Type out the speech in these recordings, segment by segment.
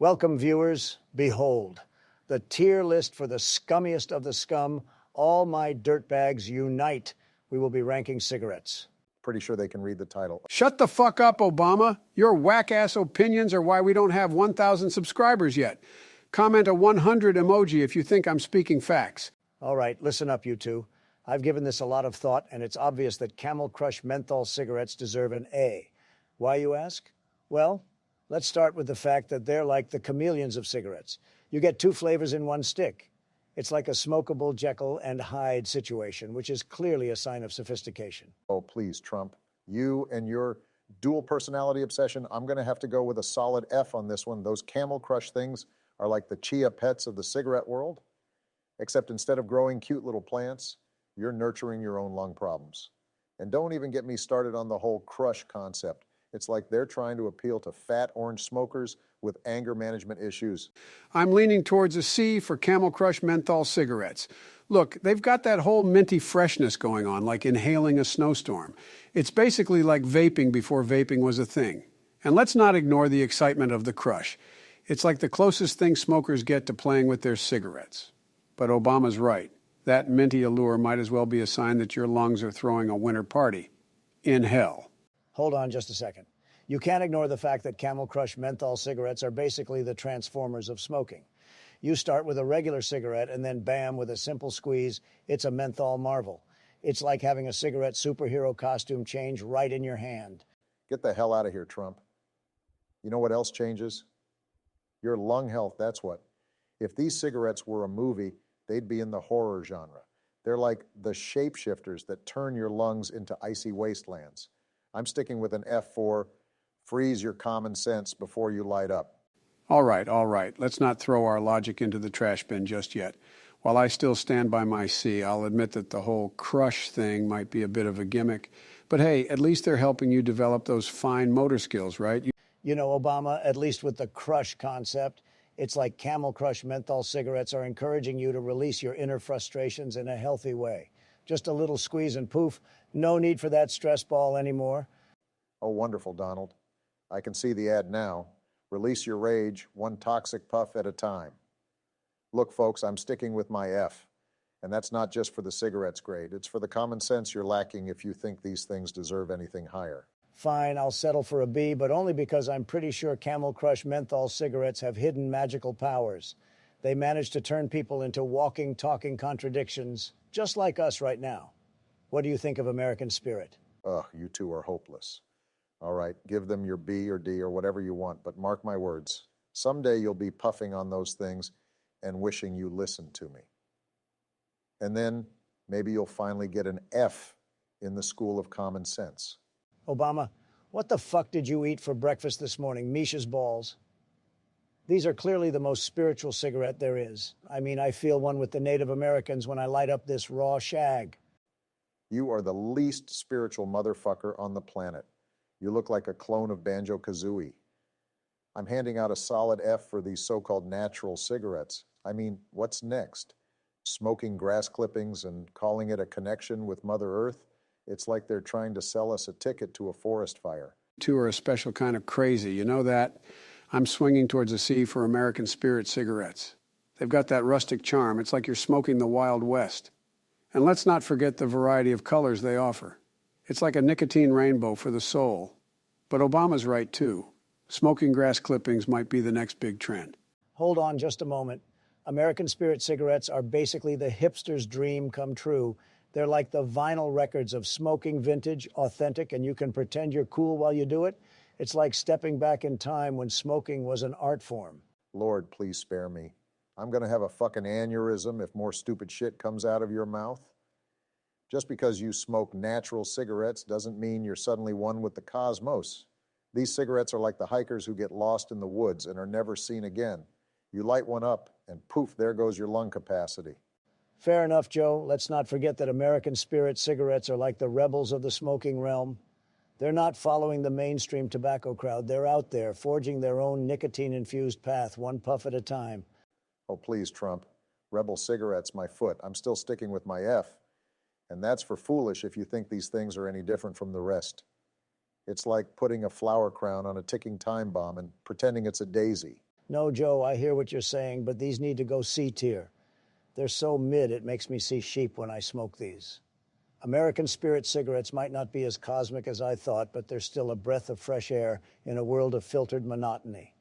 Welcome, viewers. Behold, the tier list for the scummiest of the scum. All my dirtbags unite. We will be ranking cigarettes. Pretty sure they can read the title. Shut the fuck up, Obama. Your whack-ass opinions are why we don't have 1,000 subscribers yet. Comment a 100 emoji if you think I'm speaking facts. All right, listen up, you two. I've given this a lot of thought, and it's obvious that Camel Crush menthol cigarettes deserve an A. Why, you ask? Well, let's start with the fact that they're like the chameleons of cigarettes. You get two flavors in one stick. It's like a smokable Jekyll and Hyde situation, which is clearly a sign of sophistication. Oh, please, Trump. You and your dual personality obsession, I'm going to have to go with a solid F on this one. Those Camel Crush things are like the chia pets of the cigarette world, except instead of growing cute little plants, you're nurturing your own lung problems. And don't even get me started on the whole crush concept. It's like they're trying to appeal to fat orange smokers with anger management issues. I'm leaning towards a C for Camel Crush menthol cigarettes. Look, they've got that whole minty freshness going on, like inhaling a snowstorm. It's basically like vaping before vaping was a thing. And let's not ignore the excitement of the crush. It's like the closest thing smokers get to playing with their cigarettes. But Obama's right. That minty allure might as well be a sign that your lungs are throwing a winter party. In hell. Hold on just a second. You can't ignore the fact that Camel Crush menthol cigarettes are basically the Transformers of smoking. You start with a regular cigarette and then bam, with a simple squeeze, it's a menthol marvel. It's like having a cigarette superhero costume change right in your hand. Get the hell out of here, Trump. You know what else changes? Your lung health, that's what. If these cigarettes were a movie, they'd be in the horror genre. They're like the shapeshifters that turn your lungs into icy wastelands. I'm sticking with an F for freeze your common sense before you light up. All right. Let's not throw our logic into the trash bin just yet. While I still stand by my C, I'll admit that the whole crush thing might be a bit of a gimmick. But hey, at least they're helping you develop those fine motor skills, right? You know, Obama, at least with the crush concept, it's like Camel Crush menthol cigarettes are encouraging you to release your inner frustrations in a healthy way. Just a little squeeze and poof, no need for that stress ball anymore. Oh, wonderful, Donald. I can see the ad now. Release your rage, one toxic puff at a time. Look, folks, I'm sticking with my F. And that's not just for the cigarettes grade. It's for the common sense you're lacking if you think these things deserve anything higher. Fine, I'll settle for a B, but only because I'm pretty sure Camel Crush menthol cigarettes have hidden magical powers. They manage to turn people into walking, talking contradictions, just like us right now. What do you think of American spirit? Ugh, you two are hopeless. All right, give them your B or D or whatever you want, but mark my words. Someday you'll be puffing on those things and wishing you listened to me. And then maybe you'll finally get an F in the school of common sense. Obama, what the fuck did you eat for breakfast this morning? Misha's balls. These are clearly the most spiritual cigarette there is. I mean, I feel one with the Native Americans when I light up this raw shag. You are the least spiritual motherfucker on the planet. You look like a clone of Banjo-Kazooie. I'm handing out a solid F for these so-called natural cigarettes. I mean, what's next? Smoking grass clippings and calling it a connection with Mother Earth? It's like they're trying to sell us a ticket to a forest fire. Two are a special kind of crazy, you know that? I'm swinging towards a C for American Spirit cigarettes. They've got that rustic charm. It's like you're smoking the Wild West. And let's not forget the variety of colors they offer. It's like a nicotine rainbow for the soul. But Obama's right, too. Smoking grass clippings might be the next big trend. Hold on just a moment. American Spirit cigarettes are basically the hipster's dream come true. They're like the vinyl records of smoking, vintage, authentic, and you can pretend you're cool while you do it. It's like stepping back in time when smoking was an art form. Lord, please spare me. I'm going to have a fucking aneurysm if more stupid shit comes out of your mouth. Just because you smoke natural cigarettes doesn't mean you're suddenly one with the cosmos. These cigarettes are like the hikers who get lost in the woods and are never seen again. You light one up, and poof, there goes your lung capacity. Fair enough, Joe. Let's not forget that American Spirit cigarettes are like the rebels of the smoking realm. They're not following the mainstream tobacco crowd. They're out there, forging their own nicotine-infused path, one puff at a time. Oh, please, Trump. Rebel cigarettes, my foot. I'm still sticking with my F. And that's for foolish if you think these things are any different from the rest. It's like putting a flower crown on a ticking time bomb and pretending it's a daisy. No, Joe, I hear what you're saying, but these need to go C tier. They're so mid, it makes me see sheep when I smoke these. American Spirit cigarettes might not be as cosmic as I thought, but they're still a breath of fresh air in a world of filtered monotony.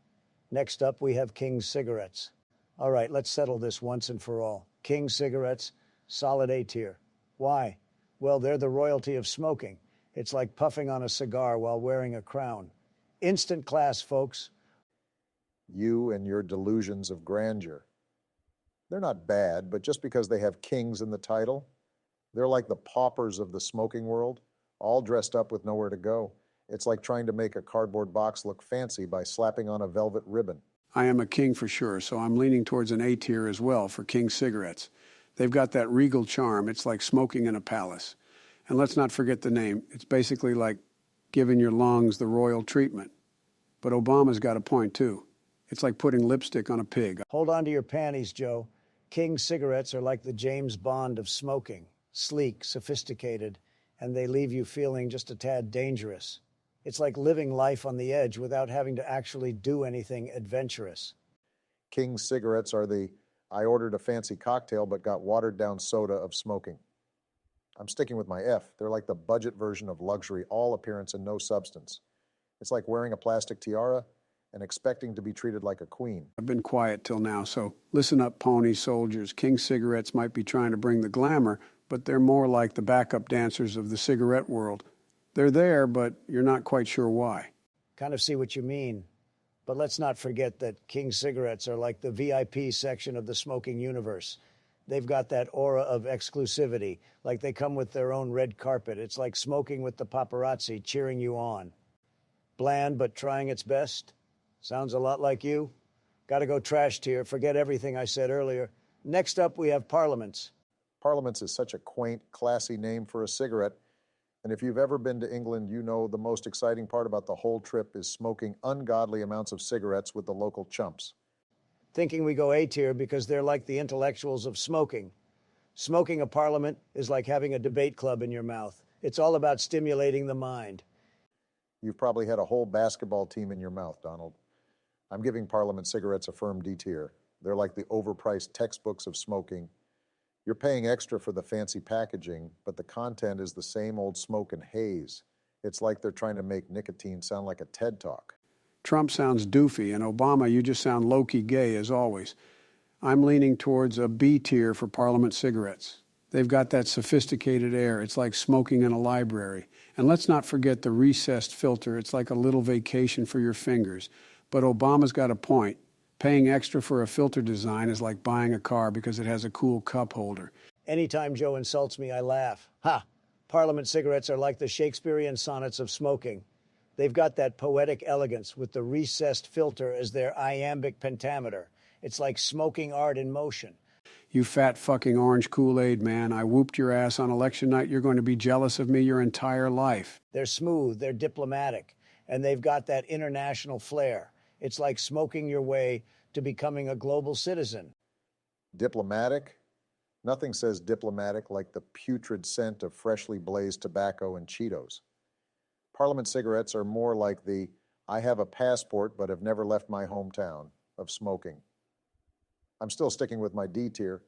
Next up, we have King cigarettes. All right, let's settle this once and for all. King cigarettes, solid A tier. Why? Well, they're the royalty of smoking. It's like puffing on a cigar while wearing a crown. Instant class, folks. You and your delusions of grandeur. They're not bad, but just because they have kings in the title, they're like the paupers of the smoking world, all dressed up with nowhere to go. It's like trying to make a cardboard box look fancy by slapping on a velvet ribbon. I am a king for sure, so I'm leaning towards an A tier as well for King cigarettes. They've got that regal charm. It's like smoking in a palace. And let's not forget the name. It's basically like giving your lungs the royal treatment. But Obama's got a point, too. It's like putting lipstick on a pig. Hold on to your panties, Joe. King cigarettes are like the James Bond of smoking. Sleek, sophisticated, and they leave you feeling just a tad dangerous. It's like living life on the edge without having to actually do anything adventurous. King cigarettes are the I ordered a fancy cocktail but got watered down soda of smoking. I'm sticking with my F. They're like the budget version of luxury, all appearance and no substance. It's like wearing a plastic tiara and expecting to be treated like a queen. I've been quiet till now, so listen up, pony soldiers. King cigarettes might be trying to bring the glamour, but they're more like the backup dancers of the cigarette world. They're there, but you're not quite sure why. Kind of see what you mean. But let's not forget that King cigarettes are like the VIP section of the smoking universe. They've got that aura of exclusivity, like they come with their own red carpet. It's like smoking with the paparazzi cheering you on. Bland, but trying its best. Sounds a lot like you. Gotta go trash tier. Forget everything I said earlier. Next up, we have Parliaments. Parliaments is such a quaint, classy name for a cigarette. And if you've ever been to England, you know the most exciting part about the whole trip is smoking ungodly amounts of cigarettes with the local chumps. Thinking we go A tier because they're like the intellectuals of smoking. Smoking a Parliament is like having a debate club in your mouth. It's all about stimulating the mind. You've probably had a whole basketball team in your mouth, Donald. I'm giving Parliament cigarettes a firm D tier. They're like the overpriced textbooks of smoking. You're paying extra for the fancy packaging, but the content is the same old smoke and haze. It's like they're trying to make nicotine sound like a TED Talk. Trump sounds doofy, and Obama, you just sound low-key gay as always. I'm leaning towards a B tier for Parliament cigarettes. They've got that sophisticated air. It's like smoking in a library. And let's not forget the recessed filter. It's like a little vacation for your fingers. But Obama's got a point. Paying extra for a filter design is like buying a car because it has a cool cup holder. Anytime Joe insults me, I laugh. Ha! Parliament cigarettes are like the Shakespearean sonnets of smoking. They've got that poetic elegance with the recessed filter as their iambic pentameter. It's like smoking art in motion. You fat fucking orange Kool-Aid, man. I whooped your ass on election night. You're going to be jealous of me your entire life. They're smooth, they're diplomatic, and they've got that international flair. It's like smoking your way to becoming a global citizen. Diplomatic? Nothing says diplomatic like the putrid scent of freshly blazed tobacco and Cheetos. Parliament cigarettes are more like the I have a passport but have never left my hometown of smoking. I'm still sticking with my D tier.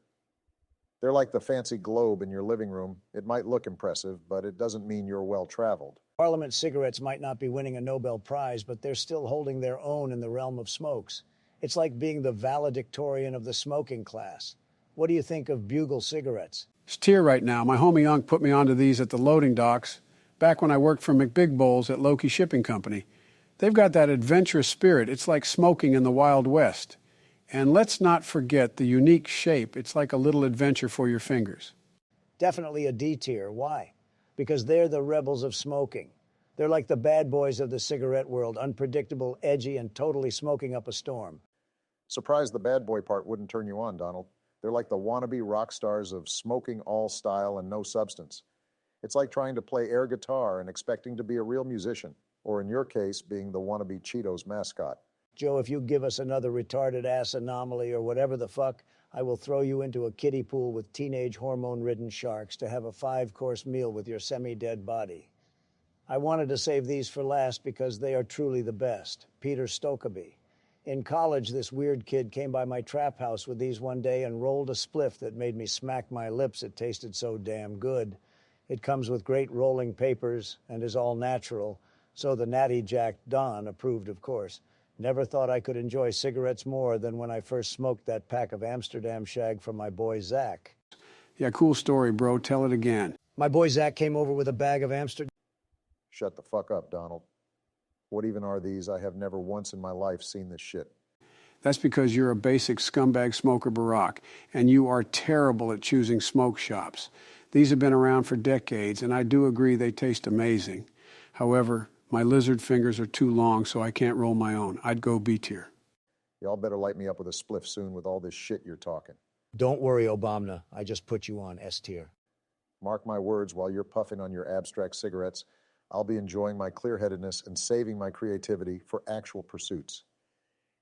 They're like the fancy globe in your living room. It might look impressive, but it doesn't mean you're well-traveled. Parliament cigarettes might not be winning a Nobel Prize, but they're still holding their own in the realm of smokes. It's like being the valedictorian of the smoking class. What do you think of Bugle cigarettes? It's tier right now. My homie Unc put me onto these at the loading docks back when I worked for McBig Bowls at Loki Shipping Company. They've got that adventurous spirit. It's like smoking in the Wild West. And let's not forget the unique shape. It's like a little adventure for your fingers. Definitely a D tier. Why? Because they're the rebels of smoking. They're like the bad boys of the cigarette world, unpredictable, edgy, and totally smoking up a storm. Surprised the bad boy part wouldn't turn you on, Donald. They're like the wannabe rock stars of smoking all style and no substance. It's like trying to play air guitar and expecting to be a real musician, or in your case, being the wannabe Cheetos mascot. Joe, if you give us another retarded ass anomaly or whatever the fuck, I will throw you into a kiddie pool with teenage hormone-ridden sharks to have a 5-course meal with your semi-dead body. I wanted to save these for last because they are truly the best. Peter Stokkebye. In college, this weird kid came by my trap house with these one day and rolled a spliff that made me smack my lips. It tasted so damn good. It comes with great rolling papers and is all natural, so the Natty Jack Don approved, of course. Never thought I could enjoy cigarettes more than when I first smoked that pack of Amsterdam shag from my boy Zach. Yeah, cool story, bro. Tell it again. My boy Zach came over with a bag of Amsterdam. Shut the fuck up, Donald. What even are these? I have never once in my life seen this shit. That's because you're a basic scumbag smoker, Barack, and you are terrible at choosing smoke shops. These have been around for decades, and I do agree they taste amazing. However, my lizard fingers are too long, so I can't roll my own. I'd go B tier. Y'all better light me up with a spliff soon with all this shit you're talking. Don't worry, Obamna. I just put you on S tier. Mark my words, while you're puffing on your abstract cigarettes, I'll be enjoying my clear-headedness and saving my creativity for actual pursuits.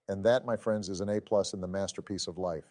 And that, my friends, is an A+ in the masterpiece of life.